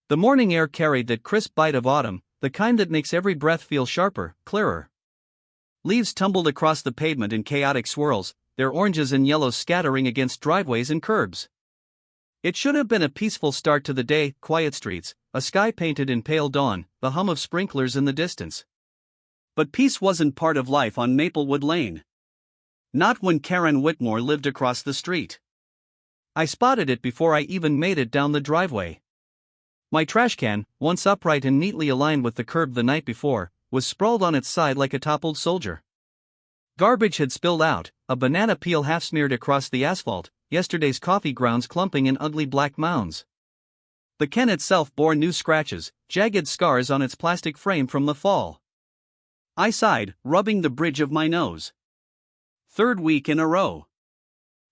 The morning air carried that crisp bite of autumn, the kind that makes every breath feel sharper, clearer. Leaves tumbled across the pavement in chaotic swirls, their oranges and yellows scattering against driveways and curbs. It should have been a peaceful start to the day, quiet streets, a sky painted in pale dawn, the hum of sprinklers in the distance. But peace wasn't part of life on Maplewood Lane. Not when Karen Whitmore lived across the street. I spotted it before I even made it down the driveway. My trash can, once upright and neatly aligned with the curb the night before, was sprawled on its side like a toppled soldier. Garbage had spilled out, a banana peel half smeared across the asphalt, yesterday's coffee grounds clumping in ugly black mounds. The can itself bore new scratches, jagged scars on its plastic frame from the fall. I sighed, rubbing the bridge of my nose. Third week in a row.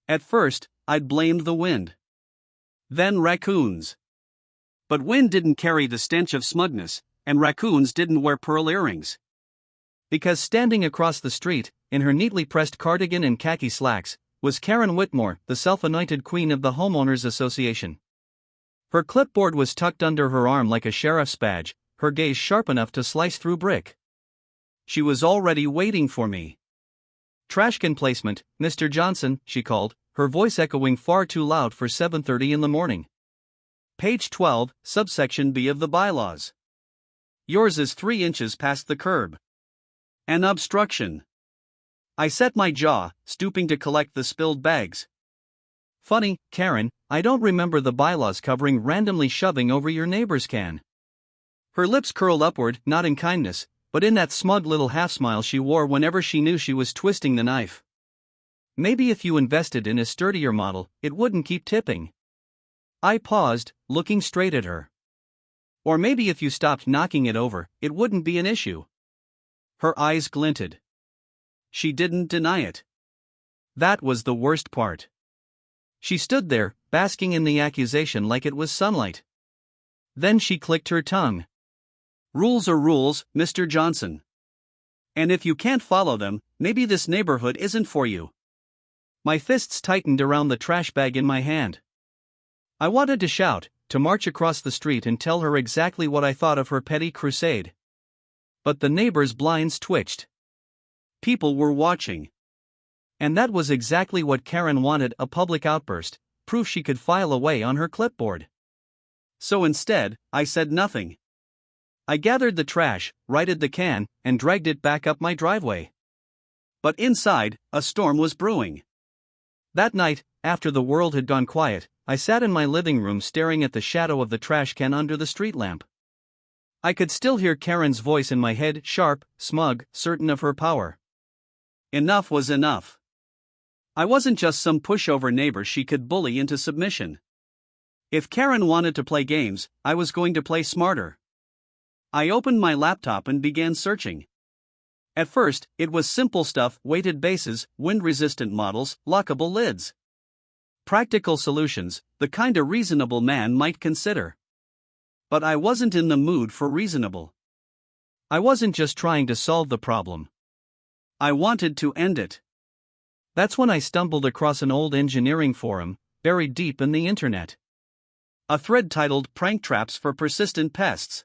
At first, I'd blamed the wind. Then raccoons. But wind didn't carry the stench of smugness, and raccoons didn't wear pearl earrings. Because standing across the street, in her neatly pressed cardigan and khaki slacks, was Karen Whitmore, the self-anointed queen of the Homeowners Association. Her clipboard was tucked under her arm like a sheriff's badge, her gaze sharp enough to slice through brick. She was already waiting for me. "Trashcan placement, Mr. Johnson," she called, her voice echoing far too loud for 7:30 in the morning. "Page 12, subsection B of the bylaws. Yours is 3 inches past the curb. An obstruction." I set my jaw, stooping to collect the spilled bags. "Funny, Karen, I don't remember the bylaws covering randomly shoving over your neighbor's can." Her lips curled upward, not in kindness, but in that smug little half-smile she wore whenever she knew she was twisting the knife. "Maybe if you invested in a sturdier model, it wouldn't keep tipping." I paused, looking straight at her. "Or maybe if you stopped knocking it over, it wouldn't be an issue." Her eyes glinted. She didn't deny it. That was the worst part. She stood there, basking in the accusation like it was sunlight. Then she clicked her tongue. "Rules are rules, Mr. Johnson. And if you can't follow them, maybe this neighborhood isn't for you." My fists tightened around the trash bag in my hand. I wanted to shout, to march across the street and tell her exactly what I thought of her petty crusade. But the neighbors' blinds twitched. People were watching. And that was exactly what Karen wanted, a public outburst, proof she could file away on her clipboard. So instead, I said nothing. I gathered the trash, righted the can, and dragged it back up my driveway. But inside, a storm was brewing. That night, after the world had gone quiet, I sat in my living room staring at the shadow of the trash can under the street lamp. I could still hear Karen's voice in my head, sharp, smug, certain of her power. Enough was enough. I wasn't just some pushover neighbor she could bully into submission. If Karen wanted to play games, I was going to play smarter. I opened my laptop and began searching. At first, it was simple stuff: weighted bases, wind-resistant models, lockable lids. Practical solutions, the kind a reasonable man might consider. But I wasn't in the mood for reasonable. I wasn't just trying to solve the problem. I wanted to end it. That's when I stumbled across an old engineering forum, buried deep in the internet. A thread titled "Prank Traps for Persistent Pests."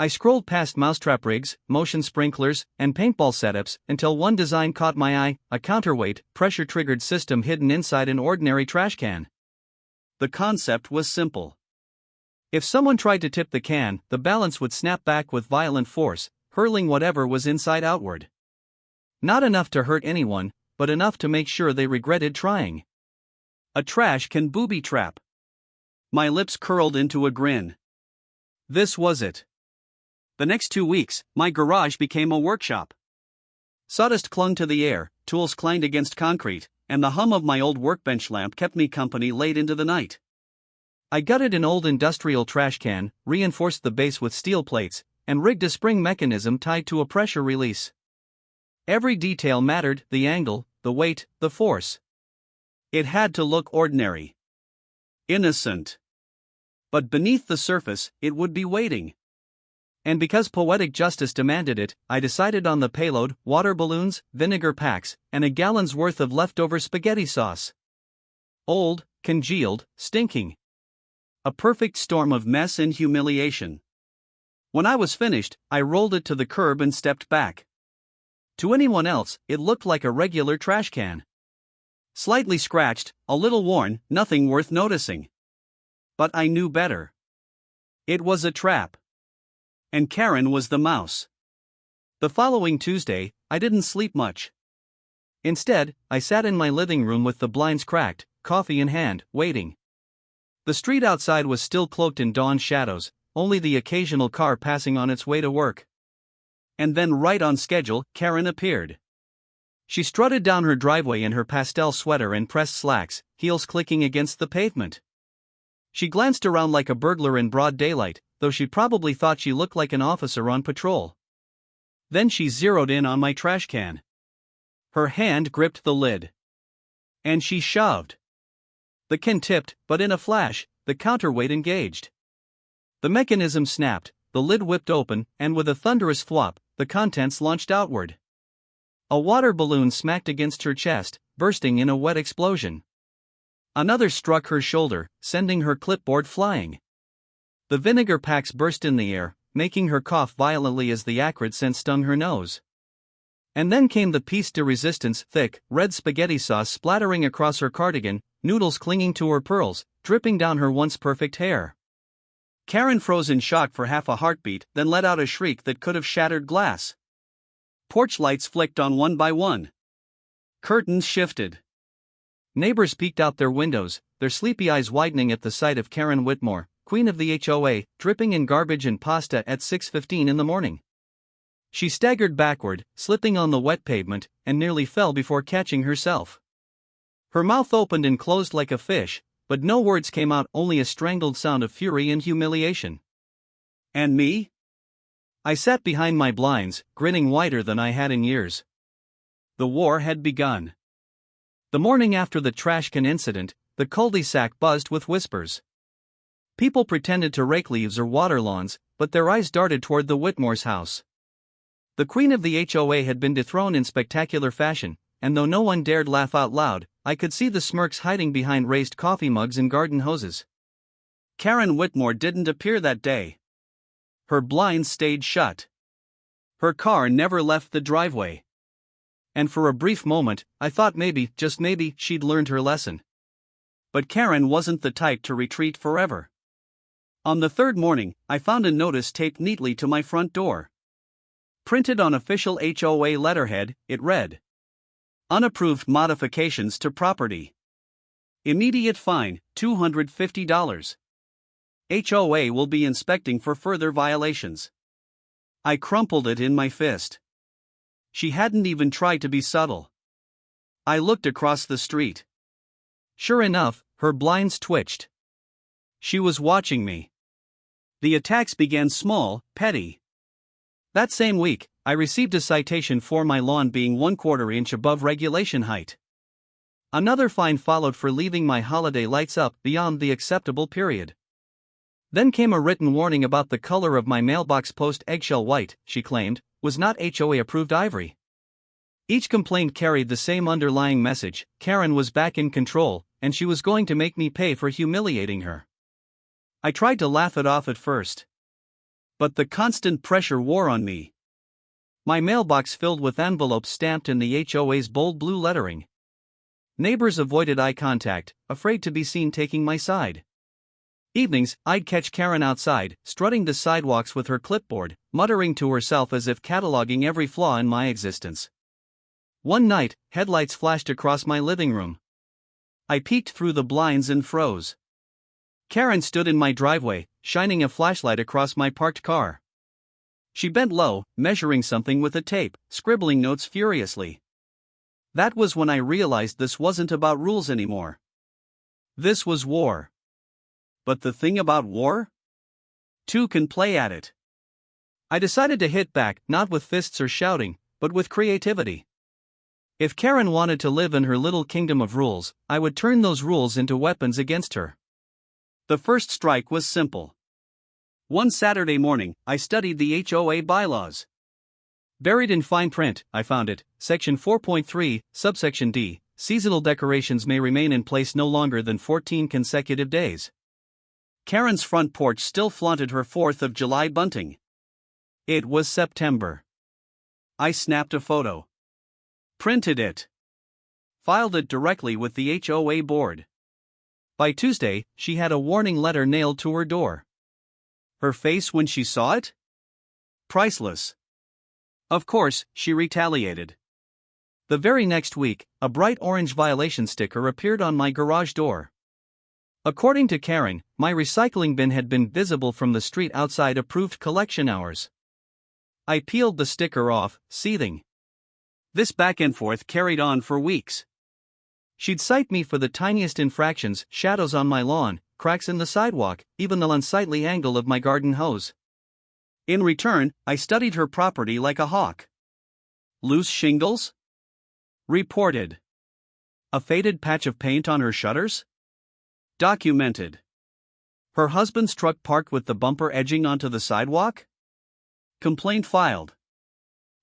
I scrolled past mousetrap rigs, motion sprinklers, and paintball setups until one design caught my eye: a counterweight, pressure-triggered system hidden inside an ordinary trash can. The concept was simple. If someone tried to tip the can, the balance would snap back with violent force, hurling whatever was inside outward. Not enough to hurt anyone, but enough to make sure they regretted trying. A trash can booby trap. My lips curled into a grin. This was it. The next 2 weeks, my garage became a workshop. Sawdust clung to the air, tools clanged against concrete, and the hum of my old workbench lamp kept me company late into the night. I gutted an old industrial trash can, reinforced the base with steel plates, and rigged a spring mechanism tied to a pressure release. Every detail mattered: the angle, the weight, the force. It had to look ordinary. Innocent. But beneath the surface, it would be waiting. And because poetic justice demanded it, I decided on the payload: water balloons, vinegar packs, and a gallon's worth of leftover spaghetti sauce. Old, congealed, stinking. A perfect storm of mess and humiliation. When I was finished, I rolled it to the curb and stepped back. To anyone else, it looked like a regular trash can. Slightly scratched, a little worn, nothing worth noticing. But I knew better. It was a trap. And Karen was the mouse. The following Tuesday, I didn't sleep much. Instead, I sat in my living room with the blinds cracked, coffee in hand, waiting. The street outside was still cloaked in dawn shadows, only the occasional car passing on its way to work. And then, right on schedule, Karen appeared. She strutted down her driveway in her pastel sweater and pressed slacks, heels clicking against the pavement. She glanced around like a burglar in broad daylight, though she probably thought she looked like an officer on patrol. Then she zeroed in on my trash can. Her hand gripped the lid. And she shoved. The can tipped, but in a flash, the counterweight engaged. The mechanism snapped, the lid whipped open, and with a thunderous flop, the contents launched outward. A water balloon smacked against her chest, bursting in a wet explosion. Another struck her shoulder, sending her clipboard flying. The vinegar packs burst in the air, making her cough violently as the acrid scent stung her nose. And then came the piece de resistance, thick, red spaghetti sauce splattering across her cardigan, noodles clinging to her pearls, dripping down her once perfect hair. Karen froze in shock for half a heartbeat, then let out a shriek that could have shattered glass. Porch lights flicked on one by one. Curtains shifted. Neighbors peeked out their windows, their sleepy eyes widening at the sight of Karen Whitmore, queen of the HOA, dripping in garbage and pasta at 6:15 in the morning. She staggered backward, slipping on the wet pavement, and nearly fell before catching herself. Her mouth opened and closed like a fish, but no words came out, only a strangled sound of fury and humiliation. And me? I sat behind my blinds, grinning wider than I had in years. The war had begun. The morning after the trash can incident, the cul-de-sac buzzed with whispers. People pretended to rake leaves or water lawns, but their eyes darted toward the Whitmore's house. The queen of the HOA had been dethroned in spectacular fashion, and though no one dared laugh out loud, I could see the smirks hiding behind raised coffee mugs and garden hoses. Karen Whitmore didn't appear that day. Her blinds stayed shut. Her car never left the driveway. And for a brief moment, I thought maybe, just maybe, she'd learned her lesson. But Karen wasn't the type to retreat forever. On the third morning, I found a notice taped neatly to my front door. Printed on official HOA letterhead, it read: Unapproved modifications to property. Immediate fine, $250. HOA will be inspecting for further violations. I crumpled it in my fist. She hadn't even tried to be subtle. I looked across the street. Sure enough, her blinds twitched. She was watching me. The attacks began small, petty. That same week, I received a citation for my lawn being 1/4 inch above regulation height. Another fine followed for leaving my holiday lights up beyond the acceptable period. Then came a written warning about the color of my mailbox post. Eggshell white, she claimed, was not HOA-approved ivory. Each complaint carried the same underlying message: Karen was back in control, and she was going to make me pay for humiliating her. I tried to laugh it off at first. But the constant pressure wore on me. My mailbox filled with envelopes stamped in the HOA's bold blue lettering. Neighbors avoided eye contact, afraid to be seen taking my side. Evenings, I'd catch Karen outside, strutting the sidewalks with her clipboard, muttering to herself as if cataloging every flaw in my existence. One night, headlights flashed across my living room. I peeked through the blinds and froze. Karen stood in my driveway, shining a flashlight across my parked car. She bent low, measuring something with a tape, scribbling notes furiously. That was when I realized this wasn't about rules anymore. This was war. But the thing about war? Two can play at it. I decided to hit back, not with fists or shouting, but with creativity. If Karen wanted to live in her little kingdom of rules, I would turn those rules into weapons against her. The first strike was simple. One Saturday morning, I studied the HOA bylaws. Buried in fine print, I found it, Section 4.3, Subsection D, seasonal decorations may remain in place no longer than 14 consecutive days. Karen's front porch still flaunted her 4th of July bunting. It was September. I snapped a photo. Printed it. Filed it directly with the HOA board. By Tuesday, she had a warning letter nailed to her door. Her face when she saw it? Priceless. Of course, she retaliated. The very next week, a bright orange violation sticker appeared on my garage door. According to Karen, my recycling bin had been visible from the street outside approved collection hours. I peeled the sticker off, seething. This back and forth carried on for weeks. She'd cite me for the tiniest infractions: shadows on my lawn, cracks in the sidewalk, even the unsightly angle of my garden hose. In return, I studied her property like a hawk. Loose shingles? Reported. A faded patch of paint on her shutters? Documented. Her husband's truck parked with the bumper edging onto the sidewalk? Complaint filed.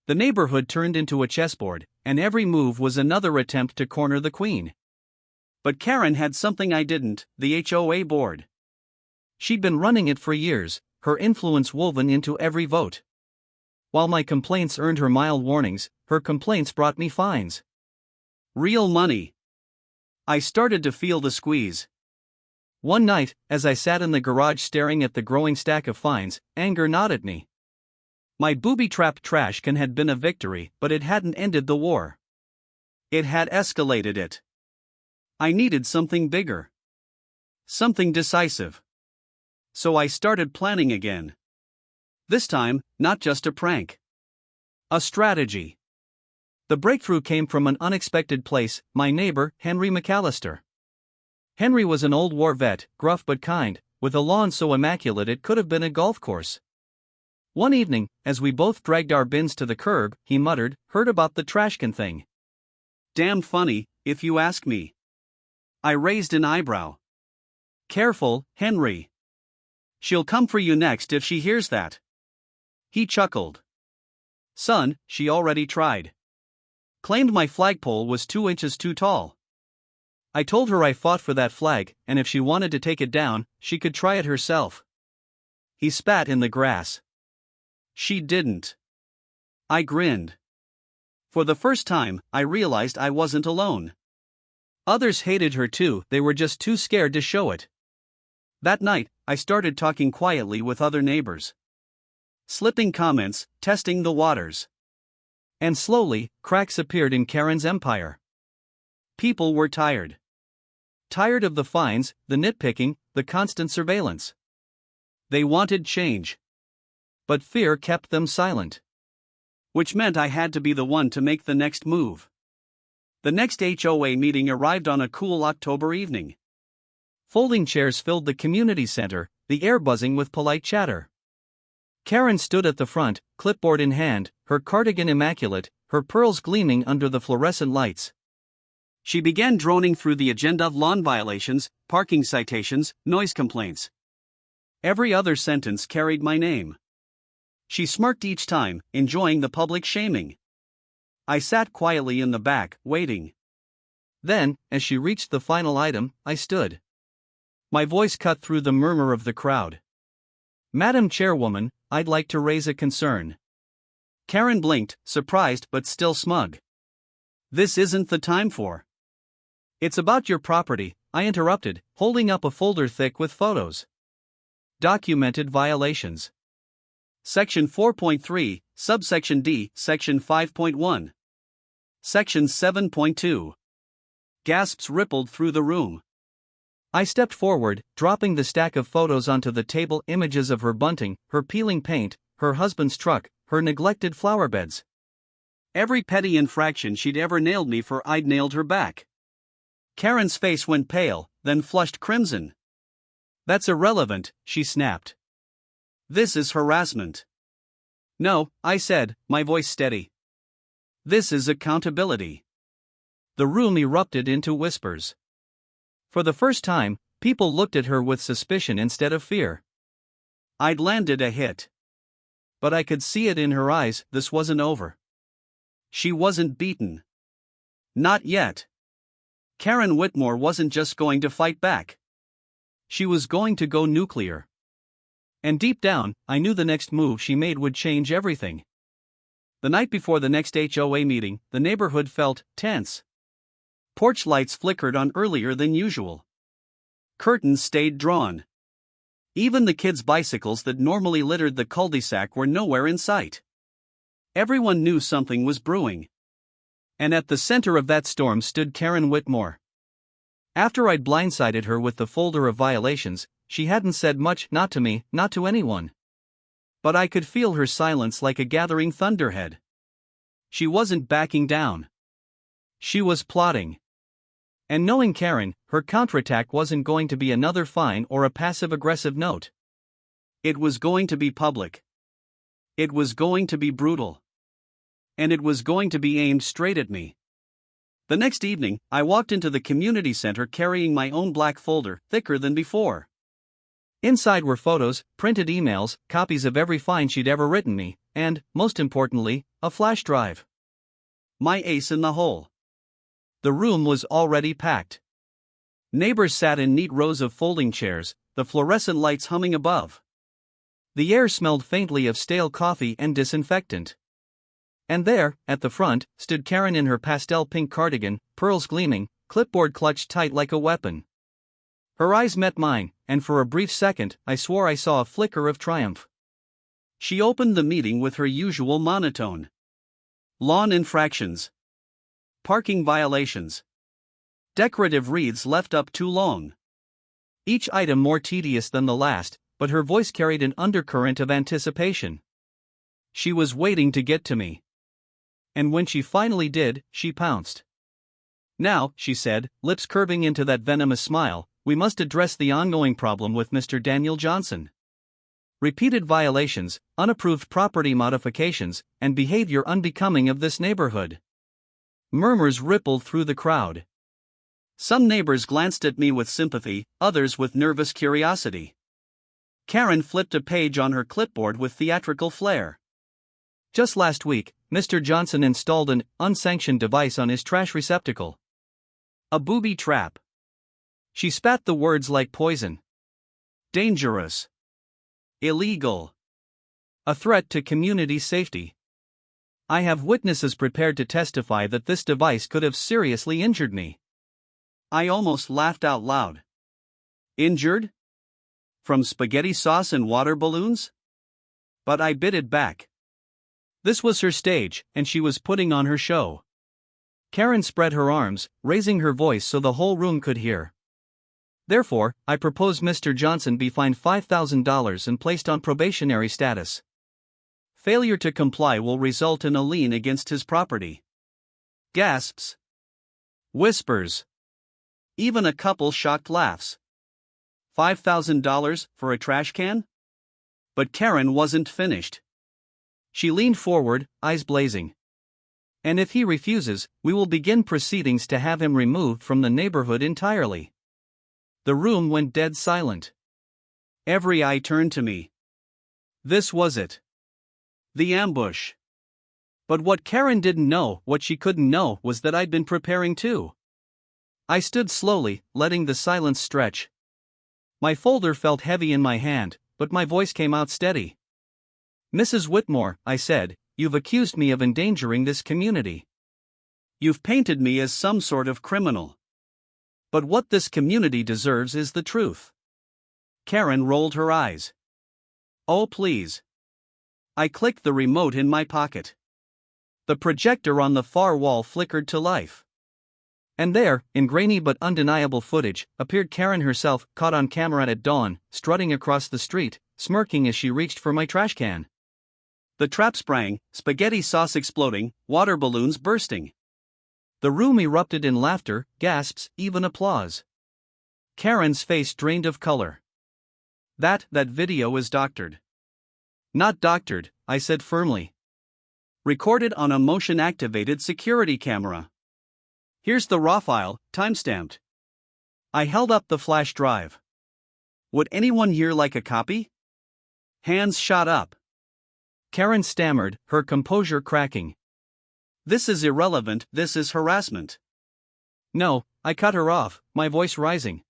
The neighborhood turned into a chessboard, and every move was another attempt to corner the queen. But Karen had something I didn't: the HOA board. She'd been running it for years, her influence woven into every vote. While my complaints earned her mild warnings, her complaints brought me fines. Real money. I started to feel the squeeze. One night, as I sat in the garage staring at the growing stack of fines, anger gnawed at me. My booby-trapped trash can had been a victory, but it hadn't ended the war. It had escalated it. I needed something bigger. Something decisive. So I started planning again. This time, not just a prank. A strategy. The breakthrough came from an unexpected place: my neighbor, Henry McAllister. Henry was an old war vet, gruff but kind, with a lawn so immaculate it could have been a golf course. One evening, as we both dragged our bins to the curb, he muttered, "Heard about the trash can thing?" Damn funny, if you ask me. I raised an eyebrow. Careful, Henry. She'll come for you next if she hears that. He chuckled. Son, she already tried. Claimed my flagpole was 2 inches too tall. I told her I fought for that flag, and if she wanted to take it down, she could try it herself. He spat in the grass. She didn't. I grinned. For the first time, I realized I wasn't alone. Others hated her too, they were just too scared to show it. That night, I started talking quietly with other neighbors. Slipping comments, testing the waters. And slowly, cracks appeared in Karen's empire. People were tired. Tired of the fines, the nitpicking, the constant surveillance. They wanted change. But fear kept them silent. Which meant I had to be the one to make the next move. The next HOA meeting arrived on a cool October evening. Folding chairs filled the community center, the air buzzing with polite chatter. Karen stood at the front, clipboard in hand, her cardigan immaculate, her pearls gleaming under the fluorescent lights. She began droning through the agenda of lawn violations, parking citations, noise complaints. Every other sentence carried my name. She smirked each time, enjoying the public shaming. I sat quietly in the back, waiting. Then, as she reached the final item, I stood. My voice cut through the murmur of the crowd. Madam Chairwoman, I'd like to raise a concern. Karen blinked, surprised but still smug. This isn't the time for. It's about your property, I interrupted, holding up a folder thick with photos. Documented violations. Section 4.3, Subsection D, Section 5.1. Section 7.2. Gasps rippled through the room. I stepped forward, dropping the stack of photos onto the table: images of her bunting, her peeling paint, her husband's truck, her neglected flower beds. Every petty infraction she'd ever nailed me for, I'd nailed her back. Karen's face went pale, then flushed crimson. That's irrelevant, she snapped. This is harassment. No, I said, my voice steady. This is accountability. The room erupted into whispers. For the first time, people looked at her with suspicion instead of fear. I'd landed a hit. But I could see it in her eyes: this wasn't over. She wasn't beaten. Not yet. Karen Whitmore wasn't just going to fight back. She was going to go nuclear. And deep down, I knew the next move she made would change everything. The night before the next HOA meeting, the neighborhood felt tense. Porch lights flickered on earlier than usual. Curtains stayed drawn. Even the kids' bicycles that normally littered the cul-de-sac were nowhere in sight. Everyone knew something was brewing. And at the center of that storm stood Karen Whitmore. After I'd blindsided her with the folder of violations, she hadn't said much, not to me, not to anyone. But I could feel her silence like a gathering thunderhead. She wasn't backing down. She was plotting. And knowing Karen, her counterattack wasn't going to be another fine or a passive-aggressive note. It was going to be public. It was going to be brutal. And it was going to be aimed straight at me. The next evening, I walked into the community center carrying my own black folder, thicker than before. Inside were photos, printed emails, copies of every fine she'd ever written me, and, most importantly, a flash drive. My ace in the hole. The room was already packed. Neighbors sat in neat rows of folding chairs, the fluorescent lights humming above. The air smelled faintly of stale coffee and disinfectant. And there, at the front, stood Karen in her pastel pink cardigan, pearls gleaming, clipboard clutched tight like a weapon. Her eyes met mine, and for a brief second, I swore I saw a flicker of triumph. She opened the meeting with her usual monotone. Lawn infractions. Parking violations. Decorative wreaths left up too long. Each item more tedious than the last, but her voice carried an undercurrent of anticipation. She was waiting to get to me. And when she finally did, she pounced. Now, she said, lips curving into that venomous smile, we must address the ongoing problem with Mr. Daniel Johnson. Repeated violations, unapproved property modifications, and behavior unbecoming of this neighborhood. Murmurs rippled through the crowd. Some neighbors glanced at me with sympathy, others with nervous curiosity. Karen flipped a page on her clipboard with theatrical flair. Just last week, Mr. Johnson installed an unsanctioned device on his trash receptacle. A booby trap. She spat the words like poison. Dangerous. Illegal. A threat to community safety. I have witnesses prepared to testify that this device could have seriously injured me. I almost laughed out loud. Injured? From spaghetti sauce and water balloons? But I bit it back. This was her stage, and she was putting on her show. Karen spread her arms, raising her voice so the whole room could hear. Therefore, I propose Mr. Johnson be fined $5,000 and placed on probationary status. Failure to comply will result in a lien against his property. Gasps. Whispers. Even a couple shocked laughs. $5,000 for a trash can? But Karen wasn't finished. She leaned forward, eyes blazing. And if he refuses, we will begin proceedings to have him removed from the neighborhood entirely. The room went dead silent. Every eye turned to me. This was it. The ambush. But what Karen didn't know, what she couldn't know, was that I'd been preparing too. I stood slowly, letting the silence stretch. My folder felt heavy in my hand, but my voice came out steady. Mrs. Whitmore, I said, you've accused me of endangering this community. You've painted me as some sort of criminal. But what this community deserves is the truth. Karen rolled her eyes. Oh, please. I clicked the remote in my pocket. The projector on the far wall flickered to life. And there, in grainy but undeniable footage, appeared Karen herself, caught on camera at dawn, strutting across the street, smirking as she reached for my trash can. The trap sprang, spaghetti sauce exploding, water balloons bursting. The room erupted in laughter, gasps, even applause. Karen's face drained of color. That video is doctored. Not doctored, I said firmly. Recorded on a motion-activated security camera. Here's the raw file, timestamped. I held up the flash drive. Would anyone here like a copy? Hands shot up. Karen stammered, her composure cracking. This is irrelevant, this is harassment. No, I cut her off, my voice rising.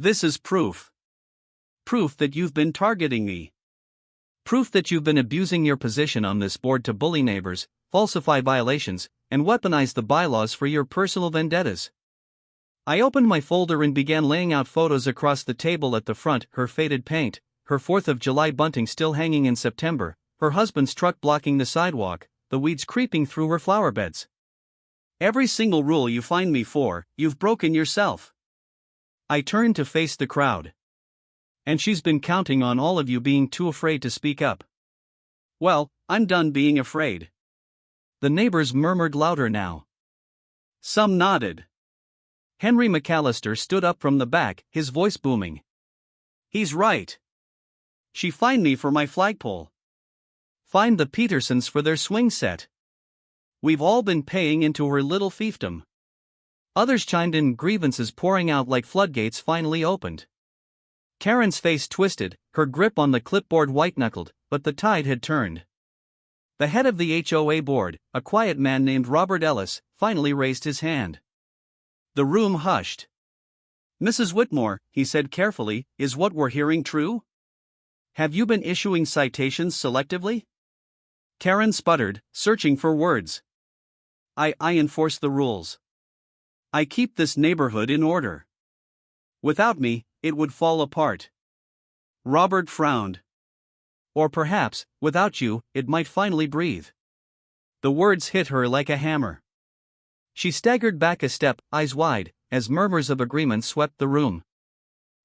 This is proof. Proof that you've been targeting me. Proof that you've been abusing your position on this board to bully neighbors, falsify violations, and weaponize the bylaws for your personal vendettas. I opened my folder and began laying out photos across the table at the front, her faded paint, her 4th of July bunting still hanging in September, her husband's truck blocking the sidewalk, the weeds creeping through her flower beds. Every single rule you find me for, you've broken yourself. I turned to face the crowd. And she's been counting on all of you being too afraid to speak up. Well, I'm done being afraid. The neighbors murmured louder now. Some nodded. Henry McAllister stood up from the back, his voice booming. He's right. She fined me for my flagpole. Fined the Petersons for their swing set. We've all been paying into her little fiefdom. Others chimed in, grievances pouring out like floodgates finally opened. Karen's face twisted, her grip on the clipboard white-knuckled, but the tide had turned. The head of the HOA board, a quiet man named Robert Ellis, finally raised his hand. The room hushed. Mrs. Whitmore, he said carefully, is what we're hearing true? Have you been issuing citations selectively? Karen sputtered, searching for words. I enforce the rules. I keep this neighborhood in order. Without me, it would fall apart. Robert frowned. Or perhaps, without you, it might finally breathe. The words hit her like a hammer. She staggered back a step, eyes wide, as murmurs of agreement swept the room.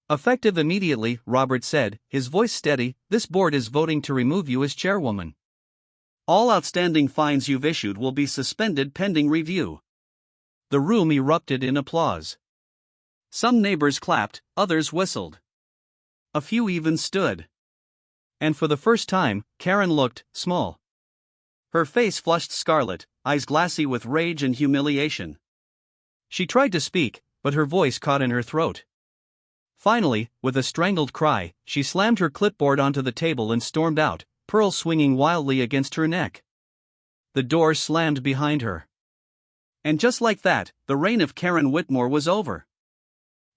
Effective immediately, Robert said, his voice steady, this board is voting to remove you as chairwoman. All outstanding fines you've issued will be suspended pending review. The room erupted in applause. Some neighbors clapped, others whistled. A few even stood. And for the first time, Karen looked small. Her face flushed scarlet, eyes glassy with rage and humiliation. She tried to speak, but her voice caught in her throat. Finally, with a strangled cry, she slammed her clipboard onto the table and stormed out, pearls swinging wildly against her neck. The door slammed behind her. And just like that, the reign of Karen Whitmore was over.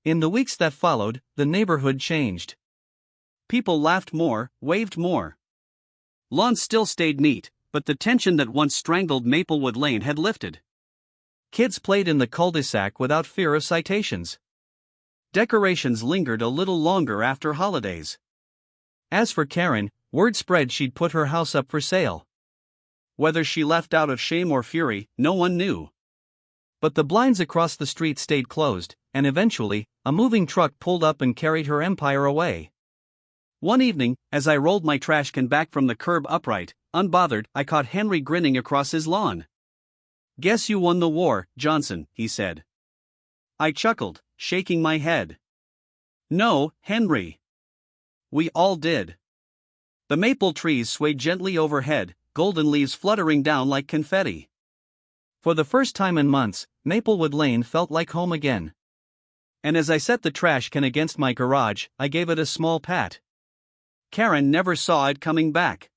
In the weeks that followed, the neighborhood changed. People laughed more, waved more. Lawns still stayed neat, but the tension that once strangled Maplewood Lane had lifted. Kids played in the cul-de-sac without fear of citations. Decorations lingered a little longer after holidays. As for Karen, word spread she'd put her house up for sale. Whether she left out of shame or fury, no one knew. But the blinds across the street stayed closed, and eventually, a moving truck pulled up and carried her empire away. One evening, as I rolled my trash can back from the curb upright, unbothered, I caught Henry grinning across his lawn. "Guess you won the war, Johnson," he said. I chuckled, shaking my head. "No, Henry. We all did." The maple trees swayed gently overhead, golden leaves fluttering down like confetti. For the first time in months, Maplewood Lane felt like home again. And as I set the trash can against my garage, I gave it a small pat. Karen never saw it coming back.